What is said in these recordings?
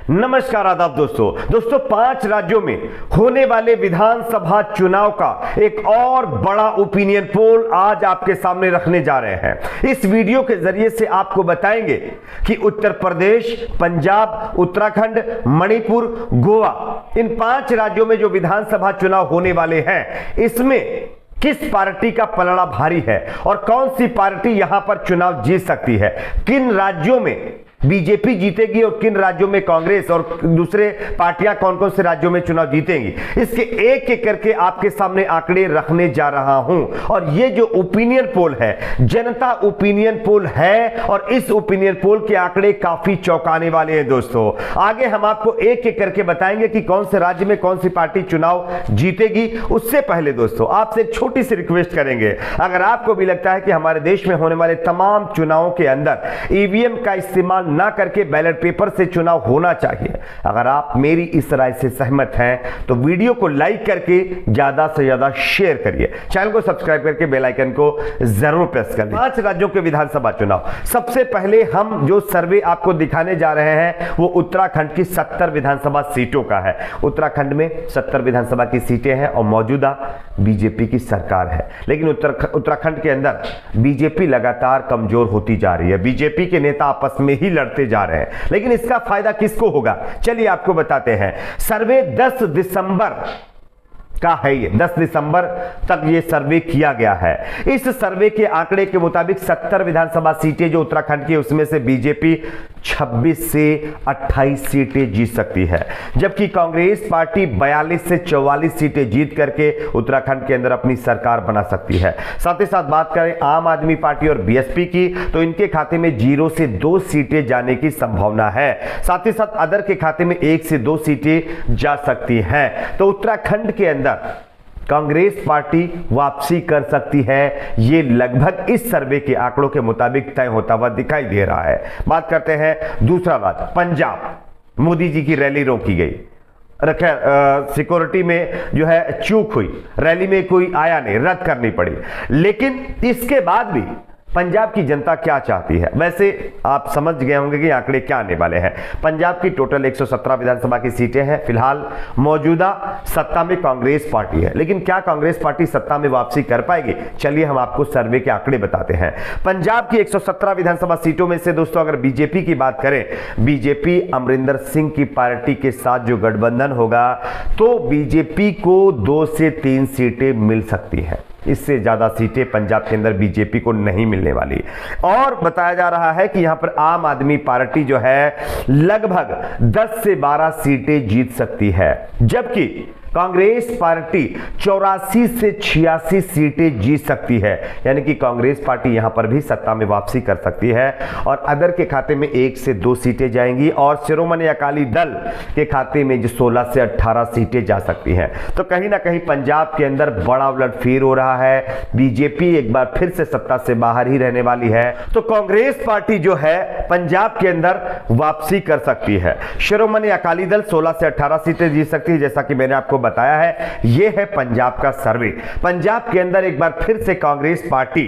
नमस्कार आदाब दोस्तों 5 राज्यों में होने वाले विधानसभा चुनाव का एक और बड़ा ओपिनियन पोल आज आपके सामने रखने जा रहे हैं। इस वीडियो के जरिए से आपको बताएंगे कि उत्तर प्रदेश, पंजाब, उत्तराखंड, मणिपुर, गोवा, इन 5 राज्यों में जो विधानसभा चुनाव होने वाले हैं, इसमें किस पार्टी का पलड़ा भारी है और कौन सी पार्टी यहां पर चुनाव जीत सकती है, किन राज्यों में बीजेपी जीतेगी और किन राज्यों में कांग्रेस, और दूसरे पार्टियां कौन कौन से राज्यों में चुनाव जीतेंगी, इसके एक एक करके आपके सामने आंकड़े रखने जा रहा हूं। और ये जो ओपिनियन पोल है, जनता ओपिनियन पोल है, और इस ओपिनियन पोल के आंकड़े काफी चौंकाने वाले हैं दोस्तों। आगे हम आपको एक एक करके बताएंगे कि कौन से राज्य में कौन सी पार्टी चुनाव जीतेगी। उससे पहले दोस्तों आपसे एक छोटी सी रिक्वेस्ट करेंगे, अगर आपको भी लगता है कि हमारे देश में होने वाले तमाम चुनावों के अंदर ईवीएम का इस्तेमाल ना करके बैलेट पेपर से चुनाव होना चाहिए, अगर आप मेरी इस राय से सहमत हैं तो वीडियो को लाइक करके ज्यादा से ज्यादा शेयर करिए, चैनल को सब्सक्राइब करके बेल आइकन को जरूर प्रेस कर लीजिए। 5 राज्यों के विधानसभा चुनाव, सबसे पहले हम जो सर्वे आपको दिखाने जा रहे हैं वो उत्तराखंड की 70 विधानसभा सीटों का है। उत्तराखंड में 70 विधानसभा की सीटें हैं और मौजूदा बीजेपी की सरकार है, लेकिन उत्तराखंड के अंदर बीजेपी लगातार कमजोर होती जा रही है। बीजेपी के नेता आपस में ही लड़ते जा रहे हैं, लेकिन इसका फायदा किसको होगा, चलिए आपको बताते हैं। सर्वे 10 दिसंबर का है, ये 10 दिसंबर तक ये सर्वे किया गया है। इस सर्वे के आंकड़े के मुताबिक 70 विधानसभा सीटें जो उत्तराखंड की, उसमें से बीजेपी 26 से 28 सीटें जीत सकती है, जबकि कांग्रेस पार्टी 42 से 44 सीटें जीत करके उत्तराखंड के अंदर अपनी सरकार बना सकती है। साथ ही साथ बात करें आम आदमी पार्टी और बीएसपी की, तो इनके खाते में 0 से 2 सीटें जाने की संभावना है। साथ ही साथ अदर के खाते में 1 से 2 सीटें जा सकती हैं। तो उत्तराखंड के अंदर कांग्रेस पार्टी वापसी कर सकती है, ये लगभग इस सर्वे के आंकड़ों के मुताबिक तय होता हुआ दिखाई दे रहा है। बात करते हैं दूसरा राज्य पंजाब। मोदी जी की रैली रोकी गई, सिक्योरिटी में जो है चूक हुई, रैली में कोई आया नहीं, रद्द करनी पड़ी। लेकिन इसके बाद भी पंजाब की जनता क्या चाहती है, वैसे आप समझ गए होंगे कि आंकड़े क्या आने वाले हैं। पंजाब की टोटल 117 विधानसभा की सीटें हैं। फिलहाल मौजूदा सत्ता में कांग्रेस पार्टी है, लेकिन क्या कांग्रेस पार्टी सत्ता में वापसी कर पाएगी, चलिए हम आपको सर्वे के आंकड़े बताते हैं। पंजाब की 117 विधानसभा सीटों में से दोस्तों अगर बीजेपी की बात करें, बीजेपी अमरिंदर सिंह की पार्टी के साथ जो गठबंधन होगा, तो बीजेपी को 2 से 3 सीटें मिल सकती है। इससे ज्यादा सीटें पंजाब के अंदर बीजेपी को नहीं मिलने वाली। और बताया जा रहा है कि यहां पर आम आदमी पार्टी जो है लगभग 10 से 12 सीटें जीत सकती है, जबकि कांग्रेस पार्टी 84 से 86 सीटें जीत सकती है। यानी कि कांग्रेस पार्टी यहां पर भी सत्ता में वापसी कर सकती है, और अदर के खाते में 1 से 2 सीटें जाएंगी, और शिरोमणि अकाली दल के खाते में जो 16 से 18 सीटें जा सकती हैं। तो कहीं ना कहीं पंजाब के अंदर बड़ा उलटफेर हो रहा है। बीजेपी एक बार फिर से सत्ता से बाहर ही रहने वाली है, तो कांग्रेस पार्टी जो है पंजाब के अंदर वापसी कर सकती है। शिरोमणि अकाली दल 16 से 18 सीटें जीत सकती है, जैसा कि मैंने आपको बताया है। यह है पंजाब का सर्वे। पंजाब के अंदर एक बार फिर से कांग्रेस पार्टी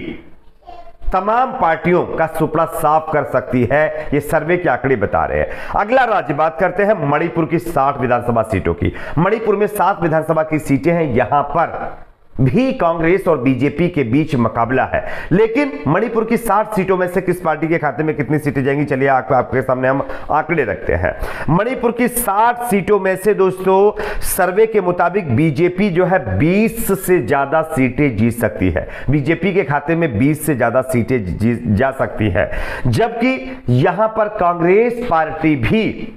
तमाम पार्टियों का सुपड़ा साफ कर सकती है, ये सर्वे के आंकड़े बता रहे हैं। अगला राज्य बात करते हैं मणिपुर की 60 विधानसभा सीटों की। मणिपुर में 7 विधानसभा की सीटें हैं, यहां पर भी कांग्रेस और बीजेपी के बीच मुकाबला है। लेकिन मणिपुर की 60 सीटों में से किस पार्टी के खाते में कितनी सीटें जाएंगी, चलिए आपके सामने हम आंकड़े रखते हैं। मणिपुर की 60 सीटों में से दोस्तों सर्वे के मुताबिक बीजेपी जो है 20 से ज्यादा सीटें जीत सकती है। बीजेपी के खाते में 20 से ज्यादा सीटें जा सकती है, जबकि यहां पर कांग्रेस पार्टी भी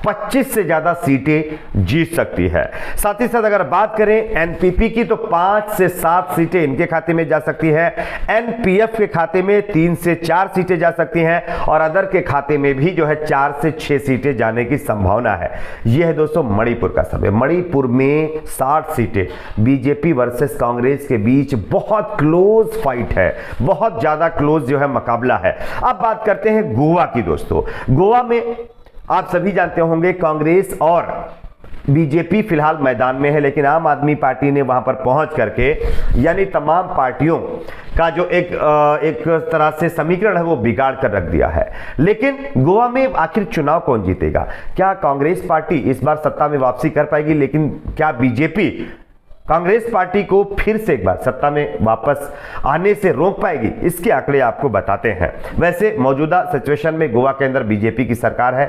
25 से ज्यादा सीटें जीत सकती है। साथ ही साथ अगर बात करें एनपीपी की, तो 5 से 7 सीटें इनके खाते में जा सकती है। एनपीएफ के खाते में 3 से 4 सीटें जा सकती हैं, और अदर के खाते में भी जो है 4 से 6 सीटें जाने की संभावना है। यह है दोस्तों मणिपुर का सर्वे। मणिपुर में 60 सीटें, बीजेपी वर्सेस कांग्रेस के बीच बहुत क्लोज फाइट है, बहुत ज्यादा क्लोज जो है मुकाबला है। अब बात करते हैं गोवा की दोस्तों। गोवा में आप सभी जानते होंगे कांग्रेस और बीजेपी फिलहाल मैदान में है, लेकिन आम आदमी पार्टी ने वहां पर पहुंच करके यानी तमाम पार्टियों का जो एक तरह से समीकरण है वो बिगाड़ कर रख दिया है। लेकिन गोवा में आखिर चुनाव कौन जीतेगा? क्या कांग्रेस पार्टी इस बार सत्ता में वापसी कर पाएगी? लेकिन क्या बीजेपी कांग्रेस पार्टी को फिर से एक बार सत्ता में वापस आने से रोक पाएगी? इसके आंकड़े आपको बताते हैं। वैसे मौजूदा सिचुएशन में गोवा के अंदर बीजेपी की सरकार है,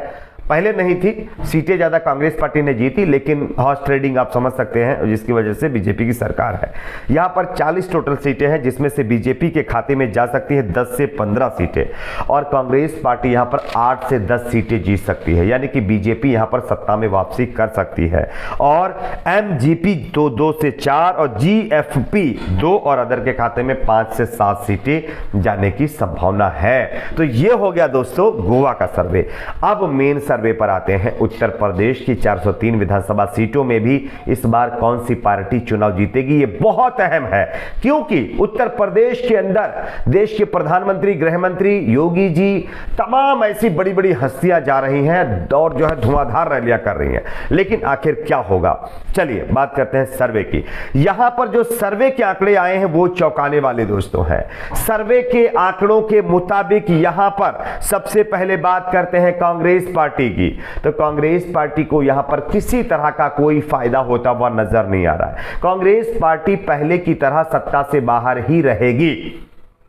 पहले नहीं थी, सीटें ज्यादा कांग्रेस पार्टी ने जीती, लेकिन हॉर्स ट्रेडिंग आप समझ सकते हैं जिसकी वजह से बीजेपी की सरकार है। यहां पर 40 टोटल सीटें हैं, जिसमें से बीजेपी के खाते में जा सकती है 10 से 15 सीटें और कांग्रेस पार्टी यहां पर 8 से 10 सीटें जीत सकती है, यानी कि बीजेपी यहां पर सत्ता में वापसी कर सकती है। और एमजीपी 2 से 4 और जीएफपी 2 और अदर के खाते में 5 से 7 सीटें जाने की संभावना है। तो यह हो गया दोस्तों गोवा का सर्वे। अब मेन सर्वे पर आते हैं। उत्तर प्रदेश की 403 विधानसभा सीटों में भी इस बार कौन सी पार्टी चुनाव जीतेगी, ये बहुत अहम है, क्योंकि उत्तर प्रदेश के अंदर देश के प्रधानमंत्री, गृह मंत्री योगी जी, तमाम ऐसी बड़ी बड़ी हस्तियां जा रही हैं और जो है धुआंधार रैलियां कर रही हैं। लेकिन आखिर क्या होगा, चलिए बात करते हैं सर्वे की। यहां पर जो सर्वे के आंकड़े आए हैं वो चौंकाने वाले दोस्तों हैं। सर्वे के आंकड़ों के मुताबिक यहां पर सबसे पहले बात करते हैं कांग्रेस पार्टी की, तो कांग्रेस पार्टी को यहां पर किसी तरह का कोई फायदा होता हुआ नजर नहीं आ रहा है। कांग्रेस पार्टी पहले की तरह सत्ता से बाहर ही रहेगी।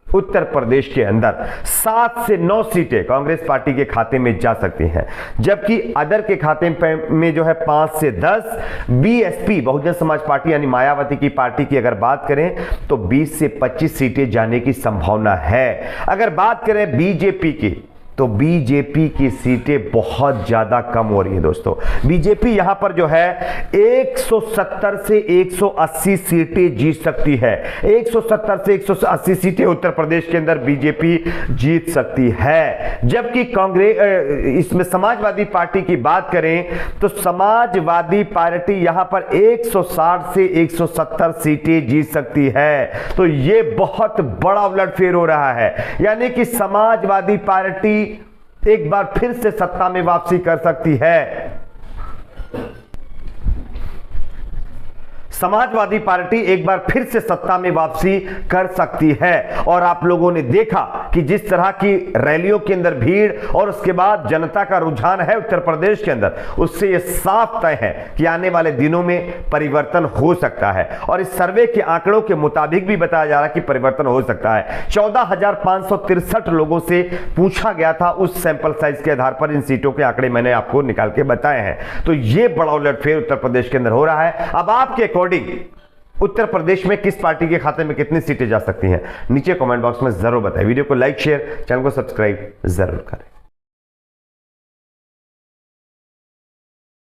उत्तर प्रदेश के अंदर 7 से 9 सीटें कांग्रेस पार्टी के खाते में जा सकती हैं, जबकि अदर के खाते में जो है 5 से 10। बीएसपी बहुजन समाज पार्टी यानी मायावती की पार्टी की अगर बात करें तो 20 से 25 सीटें जाने की संभावना है। अगर बात करें बीजेपी की तो बीजेपी की सीटें बहुत ज्यादा कम हो रही है दोस्तों। बीजेपी यहां पर जो है 170 से 180 सीटें जीत सकती है। 170 से 180 सीटें उत्तर प्रदेश के अंदर बीजेपी जीत सकती है, जबकि कांग्रेस इसमें समाजवादी पार्टी की बात करें तो समाजवादी पार्टी यहां पर 160 से 170 सीटें जीत सकती है। तो यह बहुत बड़ा उलटफेर हो रहा है, यानी कि समाजवादी पार्टी एक बार फिर से सत्ता में वापसी कर सकती है। समाजवादी पार्टी एक बार फिर से सत्ता में वापसी कर सकती है। और आप लोगों ने देखा कि जिस तरह की रैलियों के अंदर भीड़ और उसके बाद जनता का रुझान है उत्तर प्रदेश के अंदर, उससे यह साफ तय है कि आने वाले दिनों में परिवर्तन हो सकता है। और इस सर्वे के आंकड़ों के मुताबिक भी बताया जा रहा है कि परिवर्तन हो सकता है। 14,563 लोगों से पूछा गया था, उस सैंपल साइज के आधार पर इन सीटों के आंकड़े मैंने आपको निकाल के बताए हैं। तो यह बड़ा उलटफेर उत्तर प्रदेश के अंदर हो रहा है। अब आपके उत्तर प्रदेश में किस पार्टी के खाते में कितनी सीटें जा सकती हैं, नीचे कमेंट बॉक्स में जरूर बताएं। वीडियो को लाइक, शेयर, चैनल को सब्सक्राइब जरूर करें।